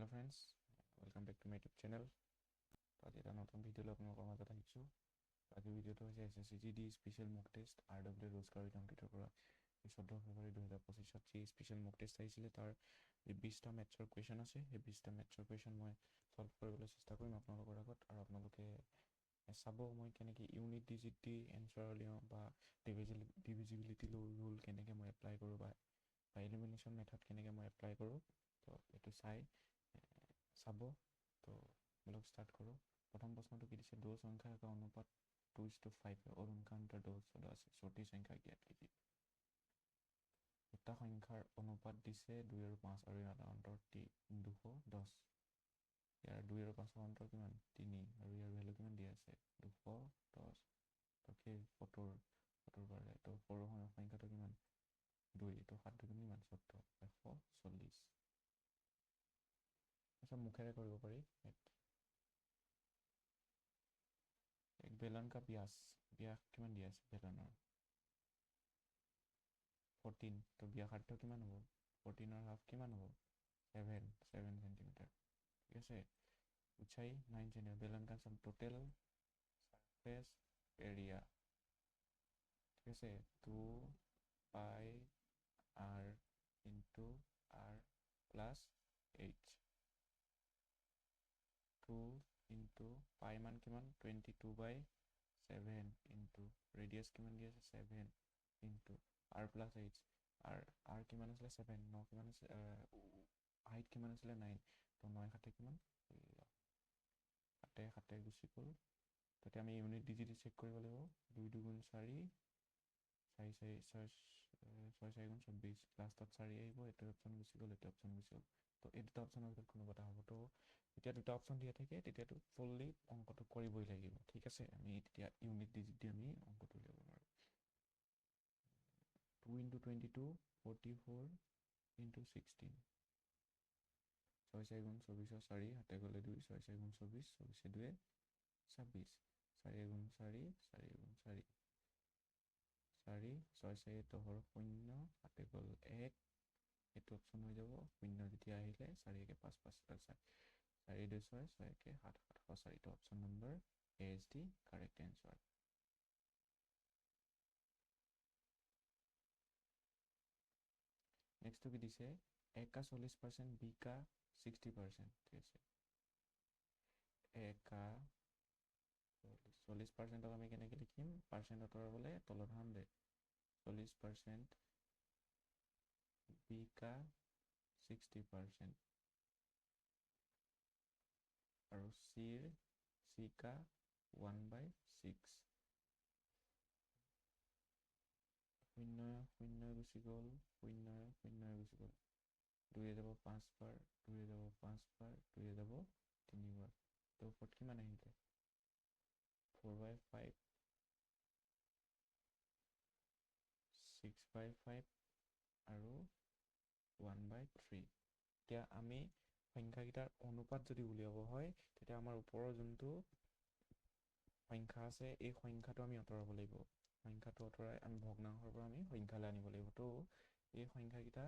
Hello friends, welcome back to my YouTube channel. আজি এটা নতুন ভিডিঅ' লৈ আপোনালোকৰ মাজত আহিছোঁ। আজি ভিডিঅ'টো হৈছে SSCGD স্পেচিয়েল মক টেষ্ট RW ৰোজগাৰ উইদাংকিতৰ পৰা 14 ফেব্ৰুৱাৰী 2025 যি স্পেচিয়েল মক টেষ্ট আহিছিলে তাৰ 20টা মেথছৰ কুৱেশ্যন আছে। সেই 20টা মেথছৰ কুৱেশ্যন মই সলভ কৰিবলৈ চেষ্টা কৰিম আপোনালোকৰ আগত, আৰু আপোনালোকে চাব মই কেনেকৈ ইউনিট ডিজিট দি এনচাৰ উলিয়াওঁ বা ডিভিজিবিলিটি ৰুল কেনেকৈ মই এপ্লাই কৰোঁ বা এলিমিনেশ্যন মেথড কেনেকৈ মই এপ্লাই কৰোঁ। তো এইটো চাব। তো ব্লগ ষ্টাৰ্ট কৰোঁ। প্ৰথম প্ৰশ্নটো কি দিছে, 2 সংখ্যাৰ का অনুপাত 2:5 है और उनका अंतर 2 14 আছে। छोटी संख्या ज्ञात कीजिए। দুটা সংখ্যাৰ অনুপাত দিছে 2 আৰু 5 আৰু ইয়াৰ অন্তৰ 210। ইয়াৰ 2 আৰু 5 অন্তৰ কিমান 3 আৰু ইয়াৰ ভ্যালু কিমান দিয়া আছে 210। তো সেই 70 বাৰে তো সৰু সংখ্যাটো কিমান 2 তো 7 কিমান 14 140। আচ্ছা মুখেৰে কৰিব পাৰি। এক বেলন का ব্যাস কিমান দিয়া আছে বেলনৰ 14। তো ব্যাসাৰ্ধ কিমান হ'ব 14 হাফ কিমান হ'ব 7 সেন্টিমিটাৰ। ঠিক আছে। ऊंचाई 9 सेंटीमीटर। बेलन का सब टोटल सरफेस एरिया ঠিক আছে 2 পাই r into r plus h। 2 into পাই মান কিমান 22/7 ইনটু ৰেডিয়াস কিমান দিয়া আছে 7 into r plus h। r কিমান আছিল 7 9 কিমান আছে হাইট কিমান আছিল 9 তো 9 7 কিমান 7 গুচি গ'ল। তাতে আমি ইউনিট ডিজিট চেক কৰিব লাগিব 2 2 4 4 4 6 4 24 লাষ্টত 4 আহিব। এইটো অপশ্যন গুচি গ'ল, এইটো অপশ্যন গুচি গ'ল। তো এই দুটা অপশ্যনৰ ভিতৰত কোনো এটা হ'ব। তো এতিয়া দুটা অপশ্যন দিয়া থাকে তেতিয়াতো ফুললি অংকটো কৰিবই লাগিব। ঠিক আছে, আমি তেতিয়া ইউনিট ডিজিট দি আমি অংকটো উলিয়াব পাৰোঁ। 2 × 22 44 × 16 6 4 × 24 4 হাতে গ'লে 2 6 4 × 24 24 2 26 4 × 4 4 × 4 4 6 4 10 0 হাতে গ'ল 1। এইটো অপশ্যন হৈ যাব 0 যেতিয়া আহিলে 4 1 5 5 4 4 2 6 6 1 7 7 4 টো option number A is the correct answer. Next কি দিছে a का 40% b का 60%। ঠিক আছে, a का 40% আমি কেনেকৈ লিখিম পাৰ্চেণ্ট আঁতৰাবলৈ তলত 100 40% b का 60% আৰু c का 1/6। 0 0 গুচি গ'ল 0 0 গুচি গ'ল 2 যাব 5 বাৰ 2 যাব 5 বাৰ 2 যাব 3 বাৰ। তো ওপৰত কিমান আহিলে 4/5 6/5 আৰু 1/3। এতিয়া আমি সংখ্যাকেইটাৰ অনুপাত যদি উলিয়াব হয় তেতিয়া আমাৰ ওপৰৰ যোনটো সংখ্যা আছে এই সংখ্যাটো আমি আঁতৰাব লাগিব। সংখ্যাটো আঁতৰাই আমি ভগ্নাংশৰ পৰা আমি সংখ্যালৈ আনিব লাগিব। তো এই সংখ্যাকেইটা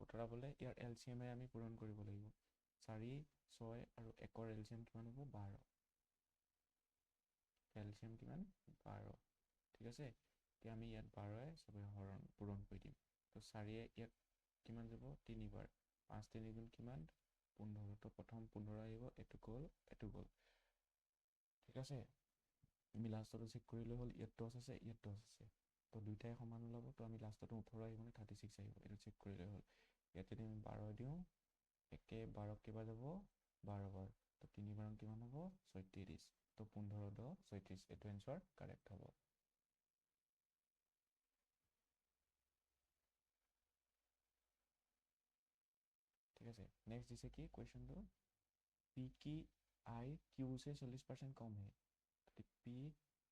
আঁতৰাবলৈ ইয়াৰ এলচিএমে আমি পূৰণ কৰিব লাগিব। 4 6 আৰু 1ৰ এলচিএম কিমান হ'ব 12। এলচিএম কিমান 12। ঠিক আছে, এতিয়া আমি ইয়াত 12ৰে চবে পূৰণ কৰি দিম। তো 4 ইয়াত কিমান যাব 3 বাৰ 5 3 গুণ কিমান 15। তো প্ৰথম 15 আহিব, এইটো গ'ল এইটো গ'ল। ঠিক আছে, আমি লাষ্টটো চেক কৰিলে হ'ল ইয়াত 10 আছে ইয়াত 10 আছে। তো দুইটাই সমান ওলাব। তো আমি লাষ্টটো 18 আহিব নে 36 আহিব এইটো চেক কৰিলে হ'ল। ইয়াত যদি আমি 12 দিওঁ 1 12 কেইবাৰ যাব 12 বাৰ। তো 3 বাৰ কিমান হ'ব 36। তো 15 10 36 এইটো এনসাৰ কাৰেক্ট হ'ব। ঠিক আছে, नेक्स्ट दिसे कि क्वेश्चन तो P की I Q से 40% कम है। तो P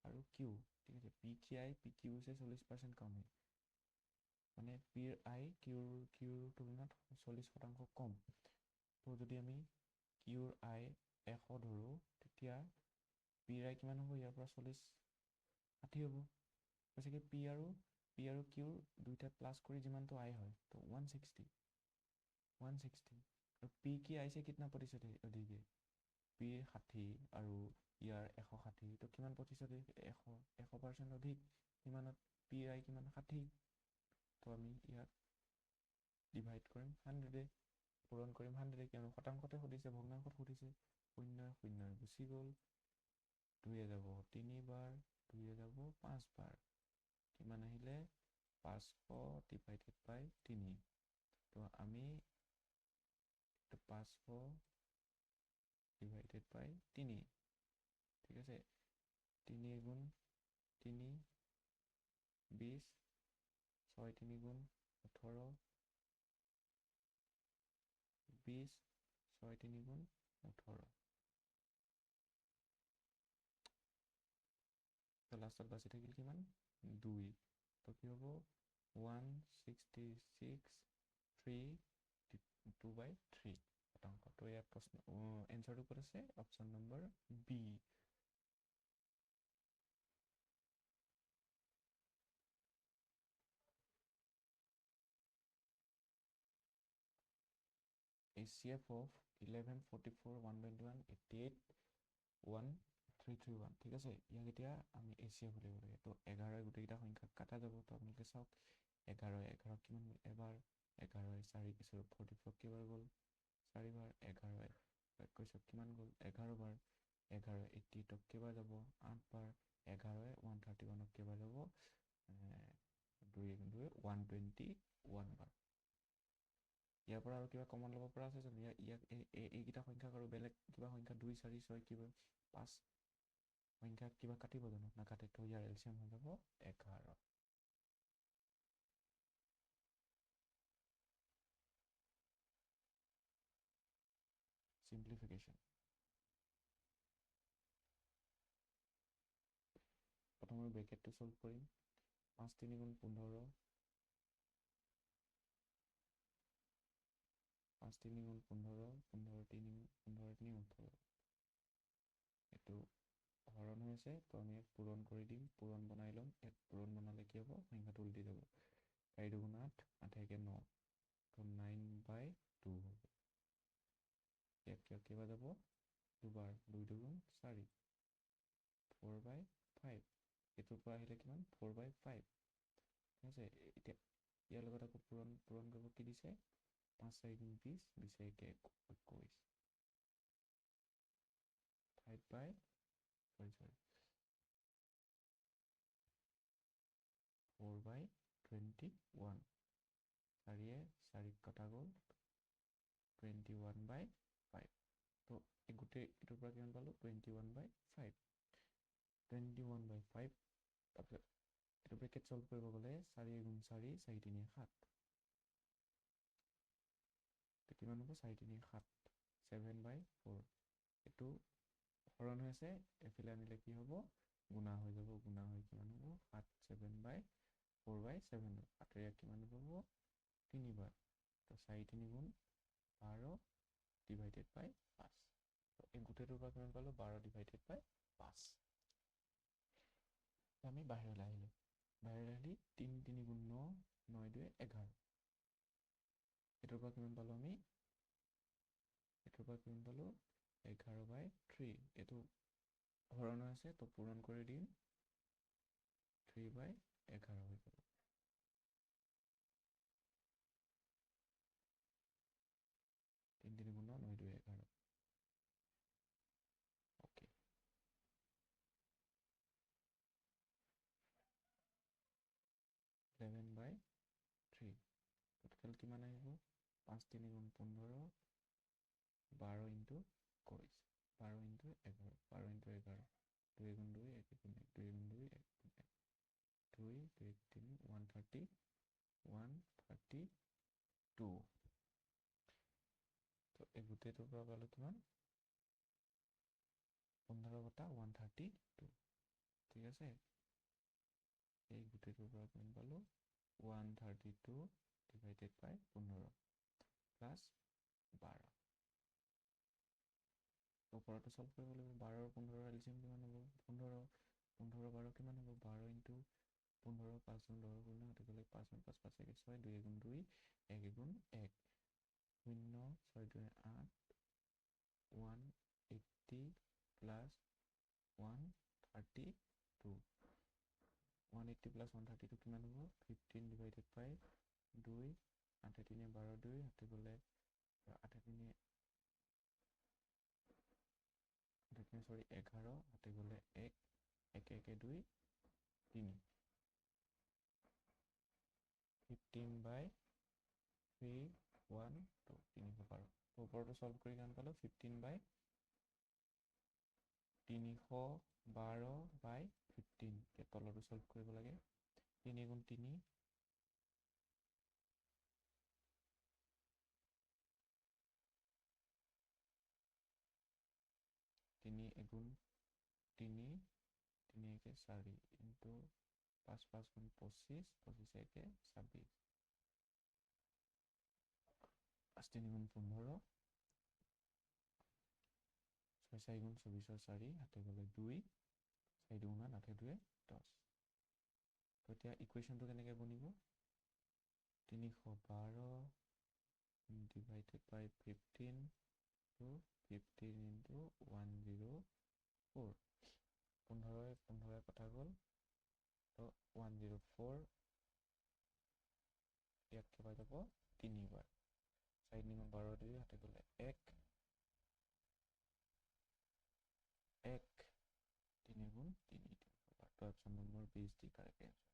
और Q ठीक है, P key I P Q से 40% कम है মানে P I Q তুলনাত 40% কম। তো যদি আমি Q I 100 ধৰো তেতিয়া P I কিমান হ'ব ইয়াৰ পৰা 40 60 হ'ব। কৈছে কি P আৰু Q দুইটা প্লাস কৰি যিমানটো I হয় তো 160 और पी की आई से कितना प्रतिशत अधिक है पी 60 আৰু ইয়াৰ 160 তো কিমান প্ৰতিশত 100% অধিক কিমানত পি আই কিমান 60 তো আমি ইয়াক ডিভাইড কৰিম 100 পূৰণ কৰিম 100 কিয়নো শতাংশতে সুধিছে ভগ্নাংশত সুধিছে 0 0 গুচি গ'ল 2 যাব 3 বাৰ 2 যাব 5 বাৰ কিমান আহিলে 500 ডিভাইডেড বাই 3 তো আমি 500 ডিভাইডেড বাই 3 ঠিক আছে 3 গুণ 3 20 6 3 গুণ 18 20 6 3 গুণ 18 তো লাষ্টত বাচি থাকিল কিমান 2 তো কি হ'ব 166 3 2/3 শতাংশ তো ইয়াৰ প্ৰশ্ন এনচাৰটো ক'ত আছে option number B ACF of 1144 121 88 1331 ঠিক আছে ইয়াক এতিয়া আমি ACF উলিয়াব লাগে তো 11 গোটেইকেইটা সংখ্যা কাটা যাব তো আপোনালোকে চাওক 11 কিমান এবাৰ 11 4 কিছু 44 কেইবাৰ গ'ল 4 বাৰ 11 কৈছো কিমান গ'ল 11 বাৰ 11 88 কেইবাৰ যাব 8 বাৰ 11 131 কেইবাৰ যাব 2 2 121 বাৰ ইয়াৰ পৰা আৰু কিবা কমন ল'ব পৰা আছে জানো ইয়াক এইকেইটা সংখ্যা আৰু বেলেগ কিবা সংখ্যা 2 4 6 কিবা 5 সংখ্যা কিবা কাটিব জানো নাকাটে তো ইয়াৰ এলচিয়াম হৈ যাব 11 simplification প্ৰথমে ব্ৰেকেটটো সলভ কৰিম 5 3 গুণ 15 5 3 গুণ 15 15 3 15 3 18 এইটো হৰণ হৈ আছে তো আমি পূৰণ কৰি দিম পূৰণ বনাই ল'ম এক পূৰণ বনালে কি হ'ব সংখ্যাটো উল্টি যাব 4 দুগুণ 8 8 একে 9 তো 9/2 হ'ব ইয়াক কেইবাৰ যাব দুবাৰ 2 দুগুণ 4 4/5 এইটোৰ পৰা আহিলে কিমান 4/5 ঠিক আছে এতিয়া ইয়াৰ লগত আকৌ পূৰণ কৰিব কি দিছে 5 4 গুণ 20 20 একে 21 5/4 4/21 4 4 কটা গ'ল 21/5 তো এই গোটেই এইটোৰ পৰা কিমান পালোঁ 21/5 21/5 তাৰপিছত এইটো ব্ৰেকেট সলভ কৰিব গ'লে 4 গুণ 4 4 3 7 তো কিমান হ'ব 4 3 7 7/4 এইটো হৰণ হৈ আছে এফালে আনিলে কি হ'ব গুণা হৈ যাব গুণা হৈ কিমান হ'ব 7 7/4/7 8 কিমান হ'ব 3 বাৰ তো 4 3 গুণ 12 ডিভাইডেড বাই 5 তো এই গোটেইটোৰ পৰা কিমান পালোঁ 12 ডিভাইডেড বাই 5 আমি বাহিৰলৈ আহিলোঁ 3 3 গুণ 9 9 2 11 এইটোৰ পৰা কিমান পালোঁ আমি এইটোৰ পৰা কিমান পালোঁ 11/3 এইটো হৰণ হৈ আছে তো পূৰণ কৰি দিম 3/11 হৈ যাব 3 3 গুণ 9 2 11 ওকে 11/3 টোটেল কিমান আহিব 5 3 গুণ 15 12 ইনটু 21 12 ইনটু 11 12 ইনটু 11 2 গুণ 2 1 গুণ 1 2 গুণ 2 1 গুণ 1 2 2 3 132 তো এই গোটেইটোৰ পৰা পালোঁ কিমান 15/132 ঠিক আছে এই গোটেইটোৰ পৰা কিমান পালোঁ 132 ডিভাইডেড বাই 15 প্লাছ 12 ওপৰতো সলভ কৰিব লাগিব 12 15 এলচিয়াম কিমান হ'ব 15 15 12 কিমান হ'ব 12 ইনটু 15 5 গুণ 10 গুণ 8 গ'লে 5 5 5 1 6 2 গুণ 2 1 গুণ 1 0 6 2 8 180 plus 132 180 plus 132 কিমান হ'ব 15 divided by 2 8 3 12 2 হাতে গ'লে 8 3 সৰি 11 হাতে গ'লে 1 1 1 2 3 15 by 3 1 2 312 ওপৰটো সলভ কৰি কিমান পালো 15 by 312 by 15 এই তলটো সলভ কৰিব লাগে 3 গুণ 3 3 গুণ 3 3 একে 4 ইনটু 5 5 গুণ 25 25 একে 26 5 3 গুণ 15 6 4 গুণ 24 4 হাতে গ'লে 2 4 2 9 8 2 10 তো এতিয়া ইকুৱেশ্যনটো কেনেকৈ বনিব 312 divided by 15 to 15 into 104 15 কথা গ'ল তো 104 ইয়াতকে পাই যাব 3 বাৰ 4 নিমন 12 2 হাতে গ'লে 1 1 3 গুণ 3 তো option number 20 the correct answer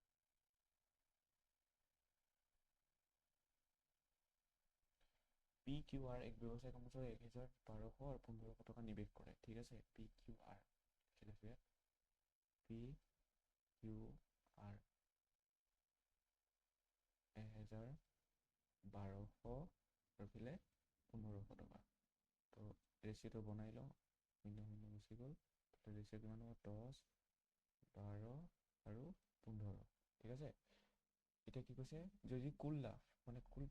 PQR এক ব্যৱসায়িক সম্পত্তিৰ 1200 আৰু 1500 টকা নিৱেশ কৰে ঠিক আছে PQR ঠিক আছে PQR 1200 আৰু ফিলে 1500 টকা তো ৰেচিওটো বনাই লওঁ 0 0 গুচি গ'ল তো ৰেচিও কিমান হ'ব 10 12 আৰু 15 ঠিক আছে এটা কি কৈছে যদি কুল লাভ মানে কুল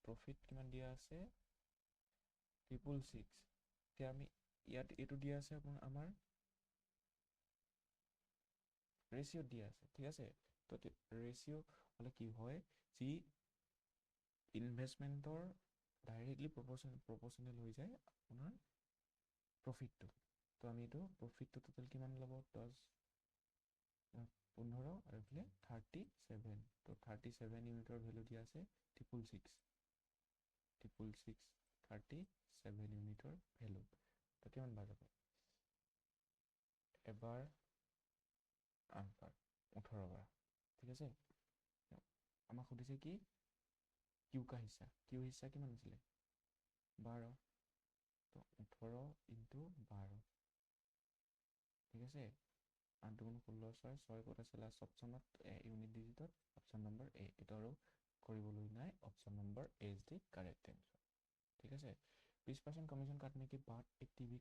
প্রফিট কিমান দিয়া আছে 666 এতিয়া আমি ইয়াত এটো দিয়া আছে আমাৰ ৰেশিও দিয়া আছে ঠিক আছে তো ৰেশিও হলে কি হয় যি ইনভেস্টমেন্টৰ ডাইৰেক্টলি প্ৰপোৰ্শনেল হৈ যায় আপোনাৰ প্ৰফিটটো তো আমি এটো প্ৰফিটটো টোটাল কিমান ল'ব 10 15 আৰু ফলে 37 তো 37 ইউনিটৰ ভ্যালু দিয়া আছে 666 37 ইউনিটৰ ভ্যালু তো কিমান বাৰ যাব এবাৰ 8 বাৰ 18 বাৰ ঠিক আছে আমাক সুধিছে কি কিউ का हिस्सा কিমান আছিল 12 তো 18 ইনটু 12 ঠিক আছে 8 গুণ 16 6 ক'ত আছে লাষ্ট অপচনত ইউনিট ডিজিটত অপচন নম্বৰ এ এটা আৰু কৰিবলৈ নাই option number A is the correct answer ठीक है 20% कमीशन काटने के बाद एक टीवी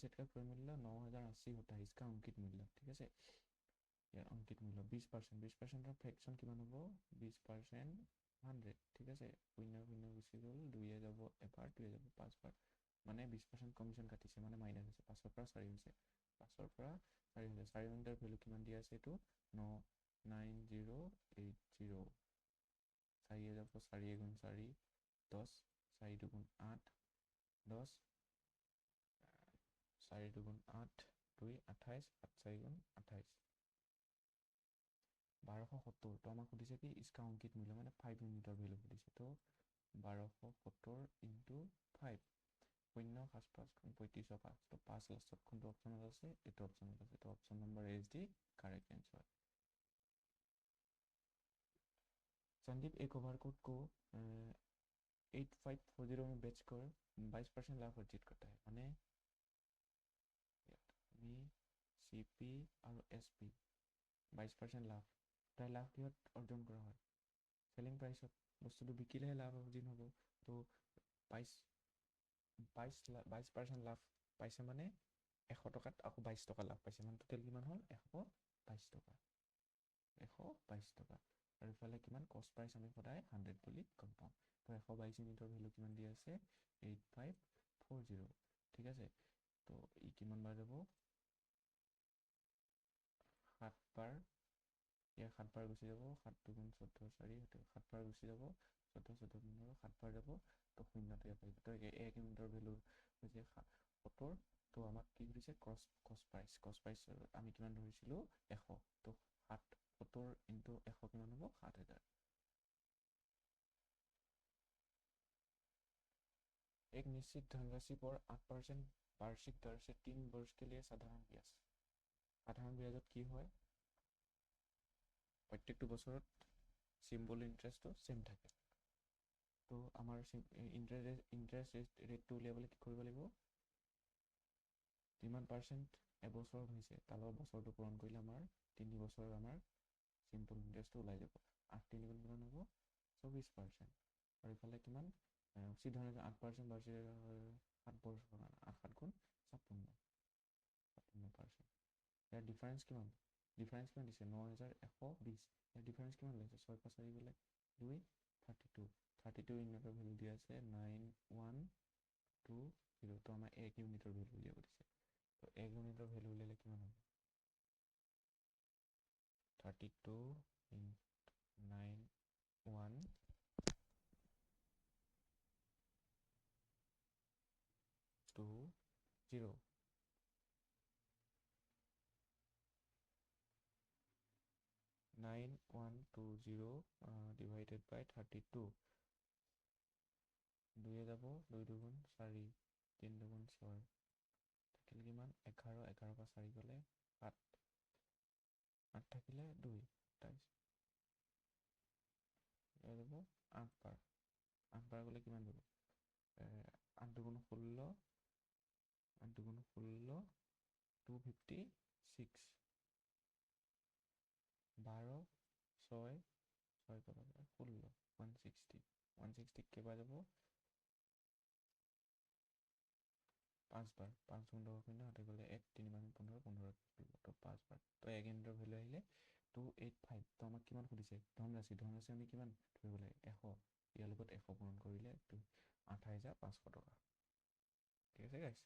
सेट का क्रय मूल्य 9080 होता है इसका अंकित मूल्य ठीक है यार अंकित मूल्य 20% फ्रैक्शन किमान होबो 20% 100 ठीक है 0 गुसि गल 2 এ যাব এবাৰ 2 এ যাব 5 বাৰ মানে 20% কমিশন কাটিছে মানে মাইনাস আছে 5 পৰা 4 হৈছে 5 পৰা 4 হৈছে 4 ইউনিটৰ ভ্যালু কিমান দিয়া আছে এটো 99080 4 এ যাব 4 গুণ 4 10 4 দুগুণ 8 10 4 দুগুণ 8 2 28 8 4 গুণ 28 1270 तो আমাক সুধিছে কি इसका अंकित मूल्य মানে 5 ইউনিটৰ ভ্যালু সুধিছে তো 1270 ইনটু 5 0 5 5 35 তো 5 লাষ্টত কোনটো অপচনত আছে এটো অপচনত আছে তো option number A is the correct answer Sandeep एक ओवर कोड को 8540 में बेचकर 22% लाभ अर्जित करता है माने मी सीपी और एसपी 22% लाभ তাই লাভ কিহত অৰ্জন কৰা হয় সেলিং প্ৰাইসত বস্তুটো বিকিলেহে লাভ অৰ্জন হ'ব তো 22% লাভ পাইছে মানে 100 টকাত আকৌ 22 টকা লাভ পাইছে মানে টোটাল কিমান হ'ল 122 টকা 122 টকা আৰু ইফালে কিমান কষ্ট প্ৰাইস আমি সদায় 100 বুলি গম পাম তো 122 ইউনিটৰ ভ্যালু কিমান দিয়া আছে 8540 ঠিক আছে তো ই কিমান বাৰ যাব 7 বাৰ ইয়াৰ 7 বাৰ গুচি যাব 7 দুগুণ 14 4 7 বাৰ গুচি যাব 14 7 বাৰ যাব, তো শূন্যটো ইয়াত আহিব। তো 1 ইউনিটৰ ভেলু হৈছে 70। তো আমাক কি সুধিছে কষ্ট প্ৰাইচ আমি কিমান ধৰিছিলোঁ 100। তো 70 ইনটু 100 কিমান হ'ব 7000। एक निश्चित धनराशि पर 8% वार्षिक दर से 3 वर्ष के लिए साधारण ब्याजत কি হয় প্ৰত্যেকটো বছৰত সিম্বল ইন্টাৰেষ্টটো সেম থাকে। তো আমাৰ ইন্টাৰেষ্ট ৰেটটো উলিয়াবলৈ কি কৰিব লাগিব, যিমান পাৰ্চেণ্ট এবছৰত হৈছে তাৰ লগত বছৰটো পূৰণ কৰিলে আমাৰ 3 বছৰৰ আমাৰ চিম্পল ইন্টাৰেষ্টটো ওলাই যাব। 8 3 গুণ কিমান হ'ব 24%। আৰু ইফালে কিমান উচিত ধৰণে 8% বাৰ্ষিক 7 বছৰ 8 7 গুণ 56%। ইয়াৰ ডিফাৰেঞ্চ কিমান দিছে 9120। ইয়াৰ ডিফাৰেঞ্চ কিমান লাগিছে 6 5 4 গ'লে 2 32 ইউনিটৰ ভেলু দিয়া আছে 9120। তো আমাৰ 1 ইউনিটৰ ভেলু উলিয়াব দিছে। তো 1 ইউনিটৰ ভেলু উলিয়ালে কিমান হ'ব 32 9 1 2 0 9120 divided by 32। 2 যাব 2 দুগুণ 4 3 দুগুণ 6 থাকিলে কিমান 11 11 পৰা 4 গ'লে 8 8 থাকিলে 2 27 যাব 8 বাৰ গ'লে কিমান যাব 8 দুগুণ 16 8 দুগুণ 16 256 12 6 6 টকা 16 160 কেইবাৰ যাব 5 বাৰ 5 গুণ 10 শূন্য হাতে গ'লে 1 3 বাৰ 15 15 তো 5 বাৰ। তো 1 ইউনিটৰ ভেলু আহিলে 285। তো আমাক কিমান সুধিছে ধনৰাশি আমি কিমান ধৰিব লাগে 100। ইয়াৰ লগত 100 পূৰণ কৰিলে 28,500 টকা। ঠিক আছে গাইছ।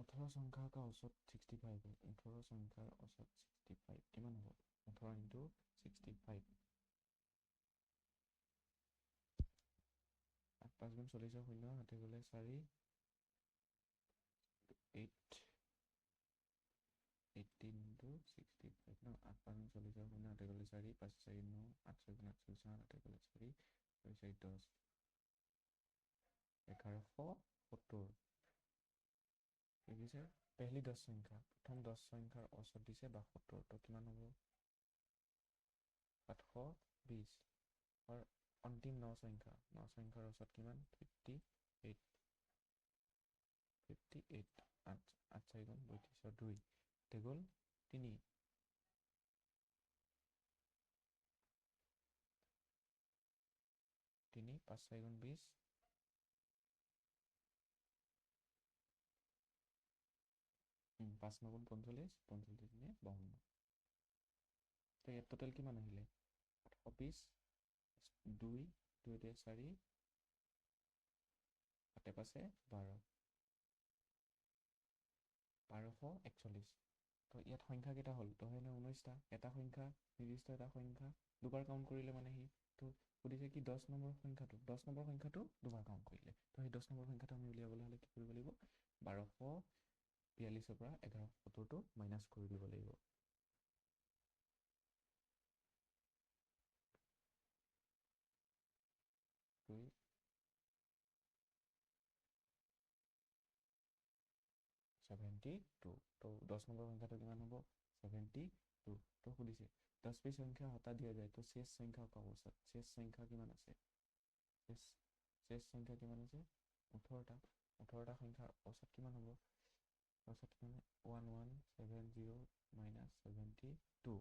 18 সংখ্যাৰ का औसत 65 है। 18 সংখ্যাৰ औसत 65 কিমান হ'ব 18 ইনটু 65 8 5 গুণ 40 শূন্য হাতে গ'লে 4 8 18 ইনটু 65 ন 8 5 গুণ 40 শূন্য হাতে গ'লে 4 5 4 9 8 6 গুণ 8 7 হাতে গ'লে 4 6 4 10 1170। ঠিক আছে पहली 10 संख्या प्रथम 10 संख्यार औसत दिसे 72। तो किमान হ'ব 720। और अंतिम 9 संख्यार औसत किमान 58 8 4 गुण 32 2 তে গ'ল 3 5 4 গুণ 20 5 9 গুণ 45 45 নে 52। তো ইয়াত টোটেল কিমান আহিলে 820 2 2 দিয়ে 4 হাতে পাছে 12 1241। তো ইয়াত সংখ্যা কেইটা হ'ল তো হ'লে 19টা। এটা সংখ্যা নিৰ্দিষ্ট এটা সংখ্যা দুবাৰ কাউণ্ট কৰিলে মানে সি তো সুধিছে কি 10 নম্বৰ সংখ্যাটো দুবাৰ কাউণ্ট কৰিলে। তো সেই 10 নম্বৰ সংখ্যাটো আমি উলিয়াবলৈ হ'লে কি কৰিব লাগিব 1242 পৰা 1170টো মাইনাছ কৰি দিব লাগিব। তো 72। तो 10 নম্বর সংখ্যাটা কিমান হ'ব 72। তো সুধিছে 10वीं संख्या हटा दिया जाए तो शेष संख्या का औसत शेष संख्या किमान আছে शेष संख्या किमान আছে 18টা সংখ্যাৰ औसत কিমান হ'ব औसत কিমান 1170 minus 72।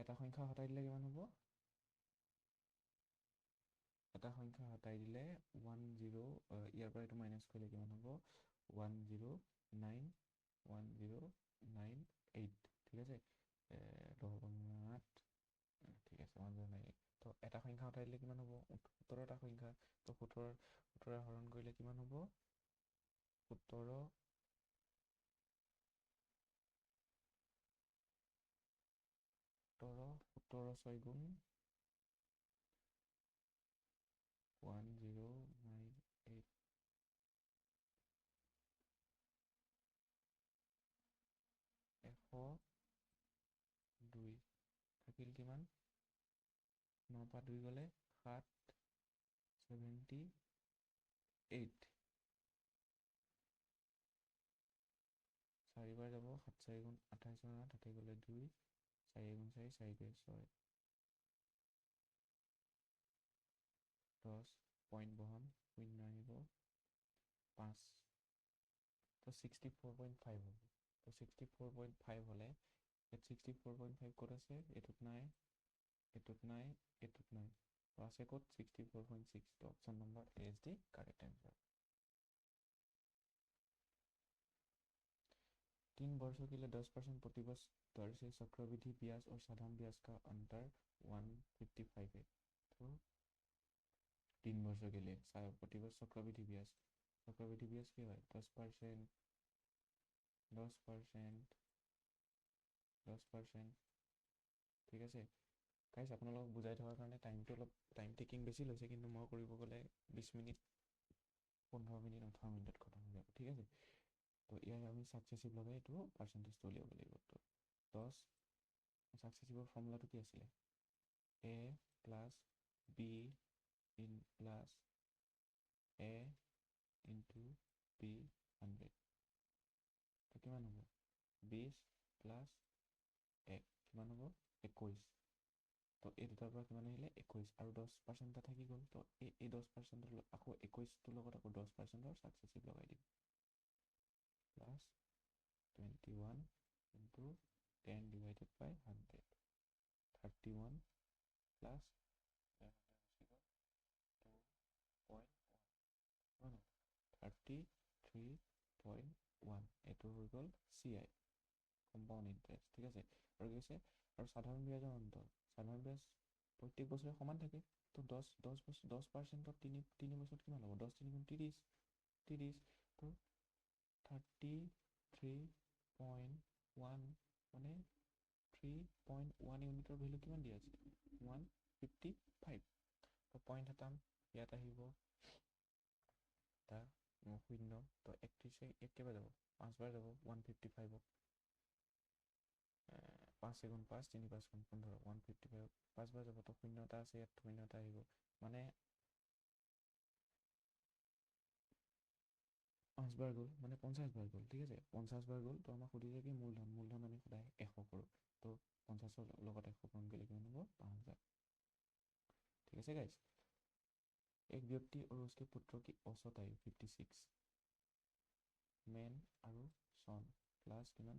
এটা সংখ্যা হটাই দিলে কিমান হ'ব এটা সংখ্যা হটাই দিলে 10 ইয়াৰ পৰা এইটো মাইনাছ কৰিলে কিমান হ'ব 1098। ঠিক আছে 8 ঠিক আছে 108 তো এটা সংখ্যা উঠাই দিলে কিমান হ'ব 17টা সংখ্যা তো 17 হৰণ কৰিলে কিমান হ'ব 17 6 গুণ 1098 102 থাকিল কিমান 9 পৰা 2 গ'লে 778 4বাৰ যাব 7 4 গুণ 28 তাতে গ'লে 2 4 গুণ 4 4 2 6 10 পইণ্ট বহাম শূন্য আহিব 5 তো 64.5 হ'ব তো 64.5 হ'লে ইয়াত 64.5 ক'ত আছে এইটোত নাই এইটোত নাই এইটোত নাই তো আছে ক'ত 64.6 তো option number A is the correct answer 3 वर्षों के लिए 10% प्रतिवर्ष दर से चक्रवृद्धि ब्याज और साधारण ब्याज का अंतर 155 है तो 3 वर्षों के लिए प्रतिवर्ष चक्रवृद्धि ब्याज क्या है 10% 10% ঠিক আছে গাইজ আপোনালোকক বুজাই থকাৰ কাৰণে টাইমটো অলপ টাইম টেকিং বেছি লৈছে কিন্তু মই কৰিব গ'লে 20 মিনিট 15 মিনিট 18 মিনিটত খতম হৈ যাব ঠিক আছে তো ইয়াৰ আমি সাকসেসিভ লগাই এইটো পাৰ্চেণ্টেজটো উলিয়াব লাগিব তো 10 সাকসেসিভৰ ফৰ্মুলাটো কি আছিলে a plus b in plus a into b 100 তো কিমান হ'ব 20 প্লাছ 1 কিমান হ'ব 21 তো এই দুটাৰ পৰা কিমান আহিলে 21 আৰু 10% এটা থাকি গ'ল তো এই 10% আকৌ 21টোৰ লগত আকৌ 10%ৰ সাকসেসিভ লগাই দিম plus 21 into 10 divided by 100 31 plus 33.1 এইটো হৈ গ'ল CI কম্পাউণ্ড ইণ্টাৰেষ্ট ঠিক আছে আৰু কি কৈছে আৰু সাধাৰণ ব্যাজৰ অন্তৰ সাধাৰণ ব্যাজ প্ৰত্যেক বছৰে সমান থাকে তো 10%ত 3 বছৰত কিমান হ'ব 10 3 গুণ 30 তো 33.1 মানে 3.1 ইউনিটৰ ভেলু কিমান দিয়া আছে 155 তো পইণ্ট এটা ইয়াত আহিব এটা 0 তো 31 কেইবাৰ যাব 5 বাৰ যাব 155 5 গুণ 5 3 5 গুণ 15 155 5 বাৰ যাব তো 0 এটা আছে ইয়াত 0 এটা আহিব মানে 5 বাৰ গ'ল মানে 50 বাৰ গ'ল ঠিক আছে 50 বাৰ গ'ল তো আমাক সুধিছে কি মূলধন আমি সদায় 100 কৰোঁ তো 50ৰ লগত 100 পূৰণ কৰিলে কিমান হ'ব 5000 ঠিক আছে গাইজ एक व्यक्ति और उसके पुत्रों की औसत आयु 56 মেন আৰু सन প্লাছ কিমান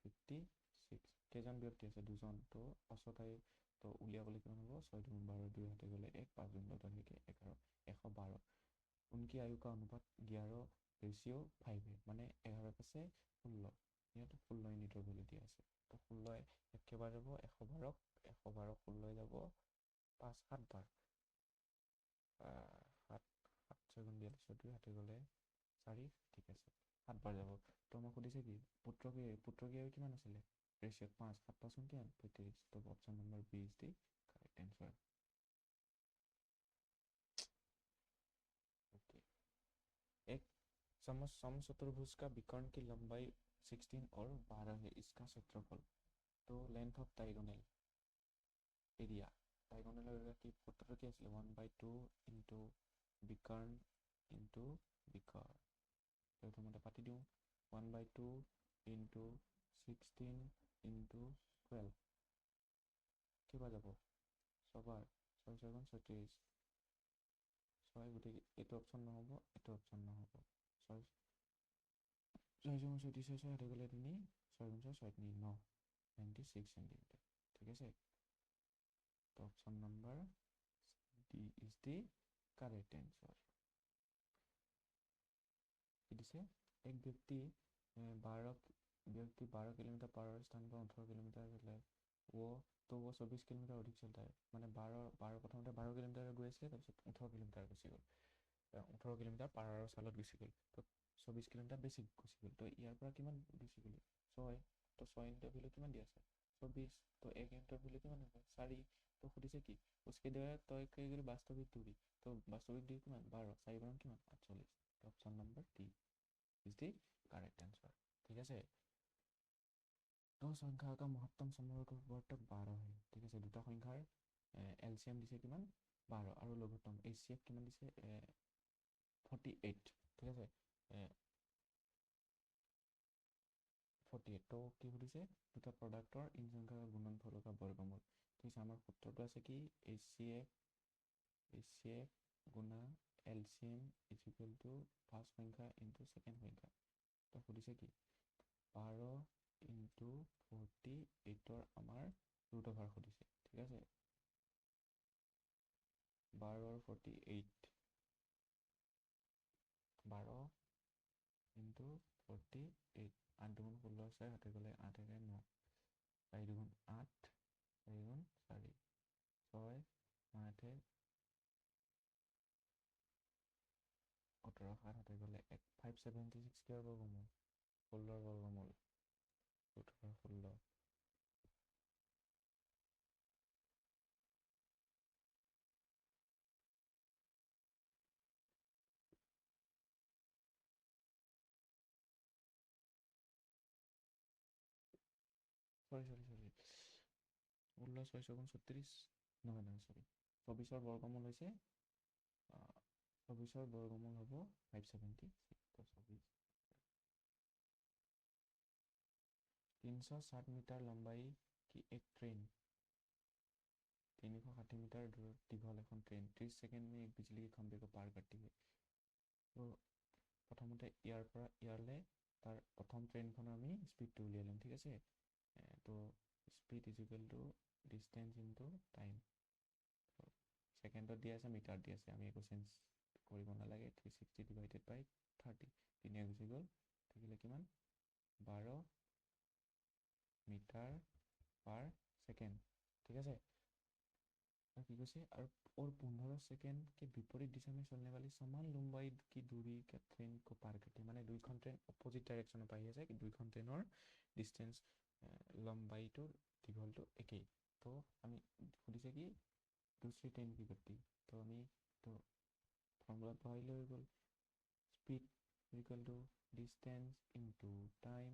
56 কেইজন ব্যক্তি আছে দুজন তো औसत आयु তো উলিয়াবলৈ কিমান হ'ব 6 2 12 2 হাতে গ'লে 1 5 2 10 11 112 उनकी आयु का अनुपात 11 रेशियो 5 है মানে 11 আছে 16 ইয়াত 16 ইউনিটৰ ভেলু দিয়া আছে তো 16 একেবাৰে যাব 112 16 যাব 5 7 বাৰ 7 7 গুণ 42 2 হাতে গ'লে 4 ঠিক আছে 7 বাৰ যাব তো আমাক সুধিছে কি পুত্ৰকীয় কিমান আছিলে ৰেচিঅ'ত 5 7 5 কিমান 35 তো option number B is the correct answer okay एक समचतुर्भुज का विकर्ण की लंबाई 16 और 12 है इसका क्षेत्रफल तो length of diagonal area diagonal area की सूत्र কি আছিল 1/2 ইনটু বিকर्ण ইনটু বিকर्ण প্ৰথমতে পাতি দিওঁ 1/2 ইনটু 16 ইনটু 12 কিবা যাব 6 বাৰ 6 6 36 6 গোটেই এইটো অপশ্যন নহ'ব এইটো অপশ্যন নহ'ব 6 6 36 6 হাতে গ'লে তিনি 6 6 6 তিনি 9 96 সেণ্টিমিটাৰ ঠিক আছে তো option number D is the correct answer কি দিছে এক ব্যক্তি 12 কিলোমিটাৰ পাৰৰ স্থান পৰা 18 কিলোমিটাৰ वो तो वो 24 किलोमीटर अधिक चलता है মানে 12 প্ৰথমতে 12 কিলোমিটাৰ গৈ আছিলে তাৰপিছত 18 কিলোমিটাৰ গুচি গ'ল 18 কিলোমিটাৰ পাৰ আৱাৰৰ চালত গুচি গ'ল তো 24 কিলোমিটাৰ বেছি গুচি গ'ল তো ইয়াৰ পৰা কিমান গুচি গ'ল 6 তো 6 ইণ্টৰ ভেলু কিমান দিয়া আছে 24 তো 1 ইণ্টৰ ভেলু কিমান হ'ব 4 তো সুধিছে কি उसके द्वारा तय की गई वास्तविक दूरी तो वास्तविक दूरी किमान 12 4 বাৰ কিমান 48 তো option number D is the correct answer ठीक है दो संख्या का महत्तम समवर्तक 12 है ठीक है দুটা সংখ্যাৰ এলচিএম দিছে কিমান 12 আৰু লঘিষ্ঠম এইচচিএফ কিমান দিছে 48 ঠিক আছে 48 তো কি সুধিছে দুটা প্ৰডাক্টৰ ইন সংখ্যা গুণনফল বা বৰ্গমূল ঠিক আছে আমাৰ সূত্ৰটো আছে কি এইচচিএফ গুণা LCM is equal two first সংখ্যা ইনটু ছেকেণ্ড সংখ্যা তো সুধিছে কি 12 ইনটু 48 আমাৰ ৰুট অভাৰ সুধিছে ঠিক আছে 12 48 12 ইনটু 48 8 দুগুণ 16 6 হাতে গ'লে 8 একে 9 4 দুগুণ 8 4 গুণ 4 6 8 18 7 হাতে গ'লে 576 কিহৰ বৰ্গমূল 16 বৰ্গমূল ৰুট অভাৰ 16 সরি 16 6 গুণ 36 নহয় সরি 24 বর্গমূল হয়েছে 24 বর্গমূল হব 576 তো 24 360 मीटर लंबाई की एक ट्रेन 360 मीटर दूर दीघल এখন ट्रेन 30 सेकेंड में एक बिजली के खंभे को पार करती है तो प्रथमते ইয়াৰ পৰা ইয়াৰলৈ তাৰ প্ৰথম ট্ৰেইনখনৰ আমি স্পীডটো উলিয়াই ল'ম ঠিক আছে তো speed is equal to distance into time সেকেন্ডত দিয়া আছে মিটাৰ দিয়া আছে আমি একো চেঞ্জ কৰিব নালাগে 360 ডিভাইডেড বাই 30 তিনিয়ে গুচি গ'ল থাকিলে কিমান 12 মিটাৰ পাৰ সেকেন্ড ঠিক আছে और की कैसे और 15 सेकेंड के विपरीत दिशा में चलने वाली समान लंबाई की दूरी के ट्रेन को पार करती है माने दुईখন ट्रेन अपोजिट डायरेक्शन में पाई আছে कि দুইখন ট্ৰেইনৰ ডিসটেন্স লম্বাইটো দীঘলটো একেই তো আমি সুধিছে কি दूसरी ट्रेन की गति तो আমি তো ফর্মুলা পাই লৈ গ'ল speed equal to distance into time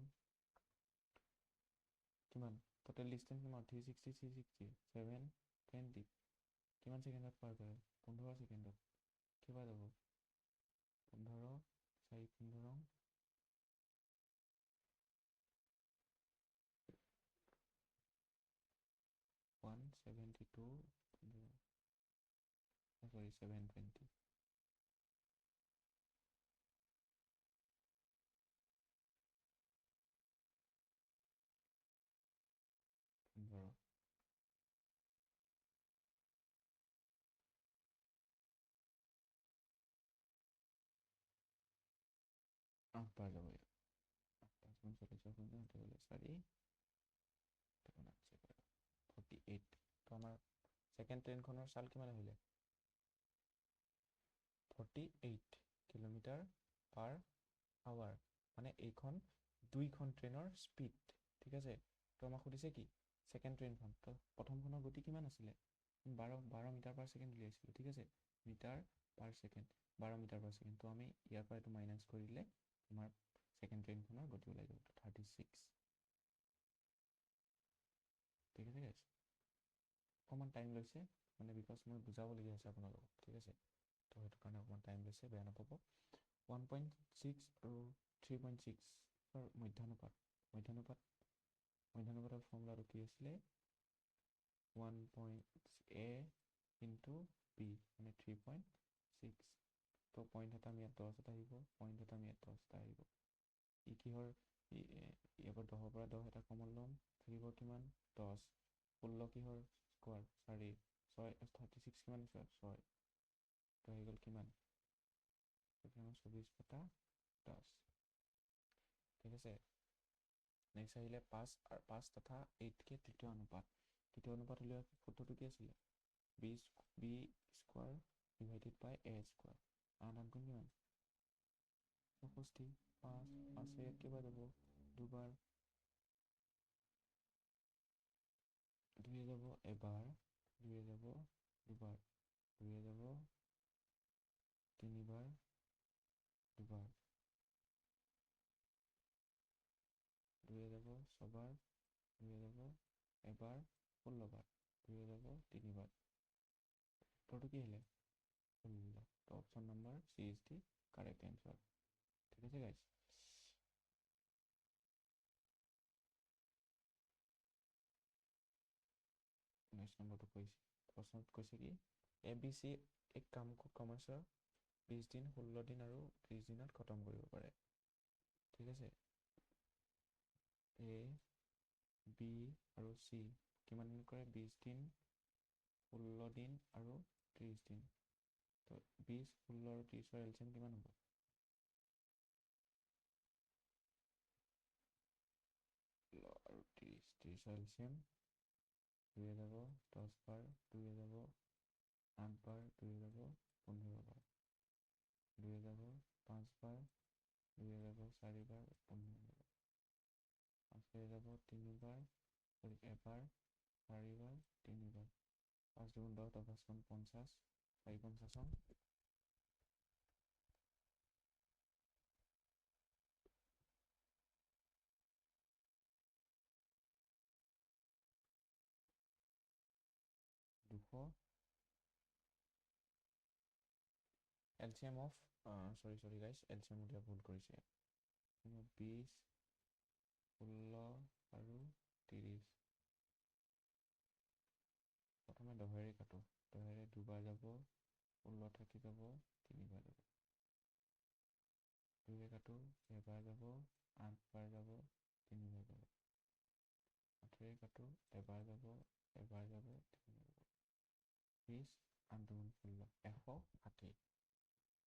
কিমান টোটাল ডিসটেন্স কিমান 360 360 720 কিমান সেকেন্ডত পাৰ কৰে 15 সেকেন্ডত কিবা যাব 15 4 15 172 sorry 720 15 8 পাৰ যাব 5 গুণ 40 গুণ হাতে গ'লে 4 48 তো আমাৰ সেকেন্ড ট্ৰেইনখনৰ চাল কিমান আহিলে 48 কিলোমিটাৰ পাৰ আৱাৰ মানে এইখন দুইখন ট্ৰেইনৰ স্পীড ঠিক আছে তো আমাক সুধিছে কি সেকেন্ড ট্ৰেইনখন তো প্ৰথমখনৰ গতি কিমান আছিলে 12 মিটাৰ পাৰ সেকেন্ড উলিয়াইছিলো ঠিক আছে metre per second 12 metre per second তো আমি ইয়াৰ পৰা এইটো মাইনাস কৰি দিলে আমাৰ সেকেন্ড ট্ৰেইনখনৰ গতি ওলাই যাব 36 ঠিক আছে গাইস অকমান টাইম লৈছে মানে বিকজ মই বুজাবলগীয়া আছে আপোনালোকক ঠিক আছে তো সেইটো কাৰণে অকমান টাইম লৈছে বেয়া নাপাব 1.6 আৰু 3.6 ৰ মধ্যানুপাতৰ ফৰ্মুলাটো কি আছিলে 1.a into b মানে 3.6 তো পইণ্ট এটা আমি ইয়াত 10 এটা আহিব পইণ্ট এটা আমি ইয়াত 10 এটা আহিব ই কিহৰ ইয়াৰ পৰা 10 পৰা 10 এটা কমন ল'ম থাকিব কিমান 10 16 কিহৰ স্কোয়ার 4 6 36 কিমান আছে 6 তো হৈ গ'ল কিমান 24 বটা 10 ঠিক আছে নেক্সট আহিলে 5 তথা 8কে তৃতীয় অনুপাত হ'লে সূত্ৰটো কি আছিলে বি স্কোৱাৰ ডিভাইডেড বাই এ স্কোৱাৰ আৰু নাম কিমান 64 5 ইয়াত কেইবাৰ যাব দুবাৰ 2 যাব এবাৰ 2 যাব দুবাৰ 2 যাব তিনিবাৰ দুবাৰ 2 যাব ছবাৰ 2 যাব এবাৰ 16 বাৰ 2 যাব তিনিবাৰ উত্তৰটো কি আহিলে 16 তো option number C is the correct answer ঠিক আছে গাইজ नेक्स्ट नंबर तो प्रश्न कैसे कि ए बी सी एक काम को क्रमशः 20 दिन 16 दिन और 30 दिन खत्म কৰিব পাৰে ঠিক আছে ए बी और सी কিমান দিন কৰে 20 दिन 16 दिन और 30 दिन তো 20 16 और 30 এর এলসিএম কিমান হ'ব 16 और 30 এর এলসিএম 2 যাব 10 বাৰ 2 যাব 8 বাৰ 2 যাব 15 বাৰ 2 যাব 5 বাৰ 2 যাব 4 বাৰ 15 বাৰ 5 যাব 3 বাৰ এবাৰ 4 বাৰ 3 বাৰ 5 দুগুণ 10 10 50 4 50 200 LCM of sorry guys LCM উলিয়া ভুল কৰিছে 20 16 আৰু 30 প্ৰথমে দহেৰে কাটো দহেৰে দুবাৰ যাব 16 থাকি যাব তিনিবাৰ যাব 2 কাটো এবাৰ যাব 8 বাৰ যাব তিনিবাৰ যাব 8 কাটো এবাৰ যাব এবাৰ যাব তিনিবাৰ যাব 20 8 দুগুণ 16 160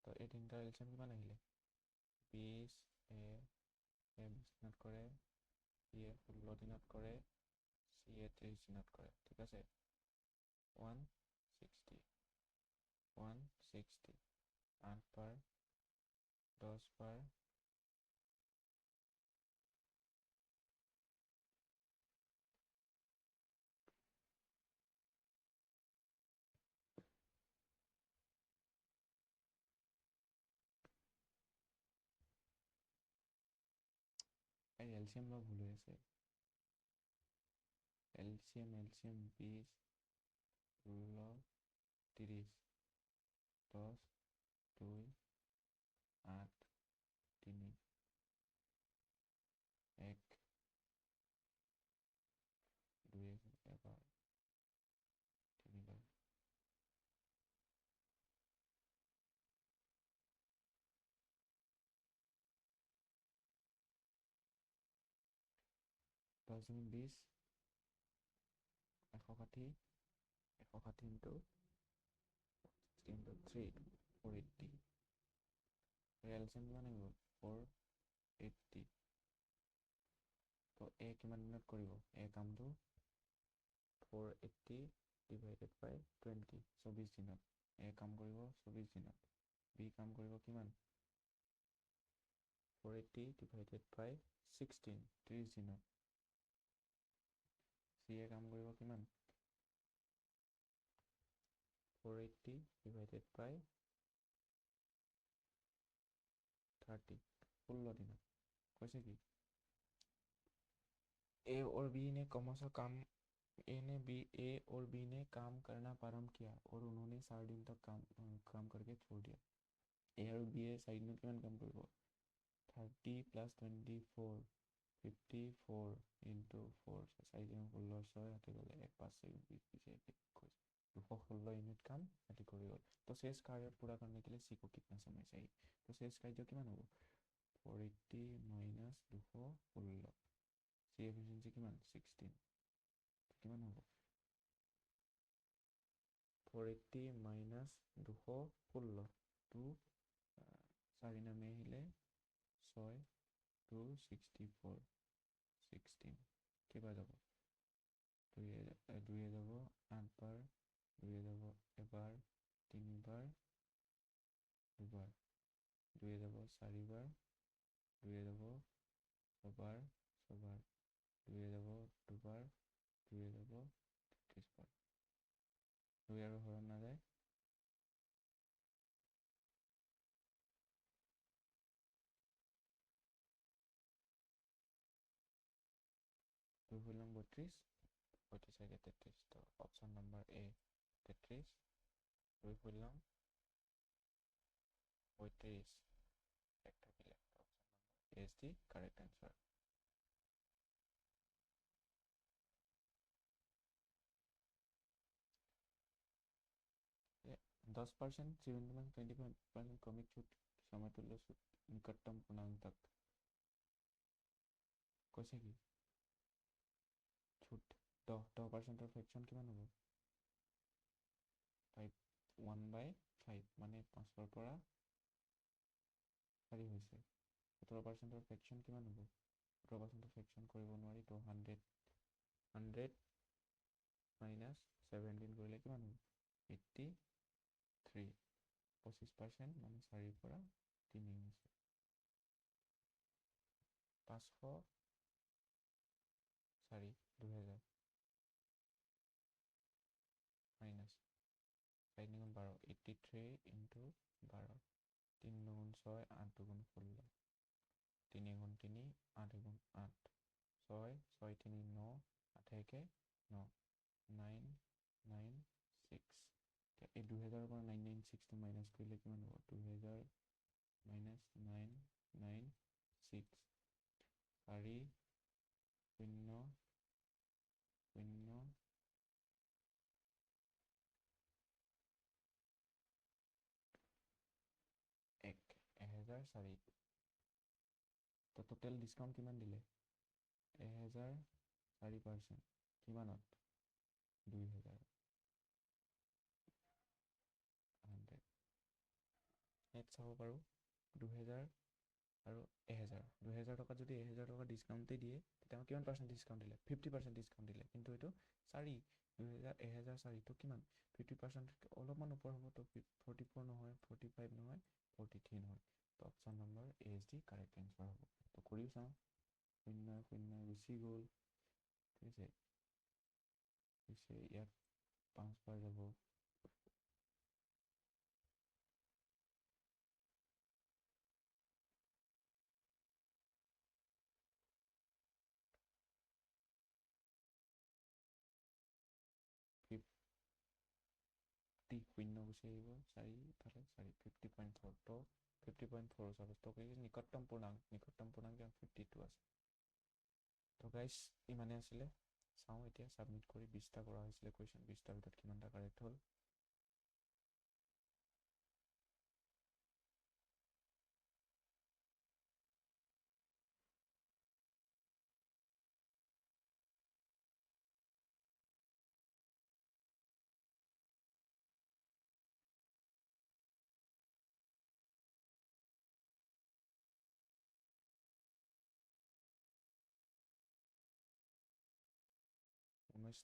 তো এই তিনিটাৰ এলচিএম কিমান আহিলে 20 এ 20 দিনত কৰে চি এ 16 দিনত কৰে চি এ 30 দিনত কৰে ঠিক আছে 160 8 বাৰ 10 বাৰ এই এলচিএম লোৱা ভুল হৈ আছে এলচিএম 20 16 30 10 2 8 3 1 2 এবাৰ তিনিবাৰ দহ দুগুণ 20 160 ইনটু 3 480 এলচিএম কিমান আহিব 480 তো এ কিমান দিনত কৰিব এ কামটো 480 ডিভাইডেড বাই 20 24 দিনত এ কাম কৰিব 24 দিনত বি কাম কৰিব কিমান 480 ডিভাইডেড বাই 16 30 দিনত চি এ কাম কৰিব কিমান 480 ডিভাইডেড বাই 30 16 दिनों कैसे की ए और बी ने क्रमशः काम ए और बी ने काम करना प्रारंभ किया और उन्होंने 4 दिन तक काम करके छोड़ दिया ए और बी साइड में किमान काम करिব 30 + 24 54 into 4 4 16 6 হাতে গলে 1 5 6 20 216 यूनिट काम हाथी कर गल तो शेष कार्य पूरा करने के लिए सी को कितना समय चाहिए तो शेष कार्य किमान हो 480 माइनस 216 सी एफिशिएंसी किमान 16 किमान हो 480 माइनस 216 2 4 नामे আহিলে 6 264 16 কেইবাৰ যাব 2 যাব 8 বাৰ 2 যাব এবাৰ 3 বাৰ 2 বাৰ 2 যাব 4 বাৰ 2 যাব 6 বাৰ 6 বাৰ 2 যাব 2 বাৰ 2 যাব 33 বাৰ 2 আৰু হৰণ নাযায় 2 ফুল নং 32 35 33 তো অপশন নাম্বার এ 33 2 ফুল নং 35 এক থাকিলে option number A is the correct answer 10% 20% comic छूट समतुल्य निकटतम पूर्णांक तक कैसे की छूट 10% फ्रैक्शन किमान হ'ব 5 1/5 মানে 5 পৰা 4 হৈছে 17% ফ্रैक्शन কিমান হ'ব 17% ফ্रैक्शन কৰিব নোৱাৰি তো 100 মাইনাস 17 কৰিলে কিমান হ'ব 83 25% মানে 4 পৰা 3 হৈছে 500 4 2000 মাইনাস 4 গুণ 12 83 ইনটু 12 3 গুণ 6 8 গুণ 16 3 গুণ 3 8 গুণ 8 6 6 3 9 8 1 9 9 9 6 এই 2000 পৰা 996 টো মাইনাস কৰিলে কিমান হ'ব 2000 মাইনাস 996 4 0 0 1004 তো টোটেল ডিসকাউন্ট কিমান দিলে 1004% কিমানত 2000 নেট চাব পাৰো 2000 আৰু 1000 টকা যদি 1000 টকা ডিসকাউন্টে দিয়ে তেতিয়া কিমান পার্সেন্ট ডিসকাউন্ট দিলে 50% ডিসকাউন্ট দিলে কিন্তু এটো 4 1004 তো কিমান 50% অলপমান ওপৰ হ'ব তো 44 নহয় 45 নহয় 43 নহয় তো option number A is the correct answer হ'ব তো কৰিও চাওঁ 0 0 গুচি গ'ল ঠিক আছে পিছে ইয়াত 5 বাৰ যাব 50 শূন্য গুচি আহিব 4 ইফালে 4 50.4 তো 50.4 চাব তো নিকটতম পূৰ্ণাংক 52 আছে তো গাইস ইমানে আছিলে চাওঁ এতিয়া সাবমিট কৰি 20টা কৰা হৈছিলে কোৱেশ্চন 20টাৰ ভিতৰত কিমানটা কাৰেক্ট হ'ল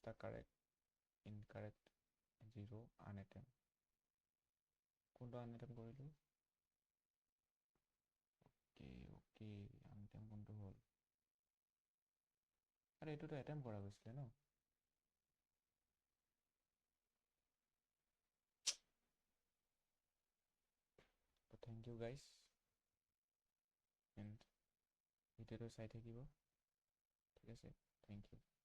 টা কাৰেক্ট ইনকাৰেক্ট 0 আনএটেম কোনটো আনএটেম কৰিলো ওকে আনএটেম কোনটো হ'ল আৰে এটোটো এটেম কৰা গৈছিলে ন তো থ্যাংক ইউ গাইস এন্ড ভিডিওটো চাই থাকিব ঠিক আছে থ্যাংক ইউ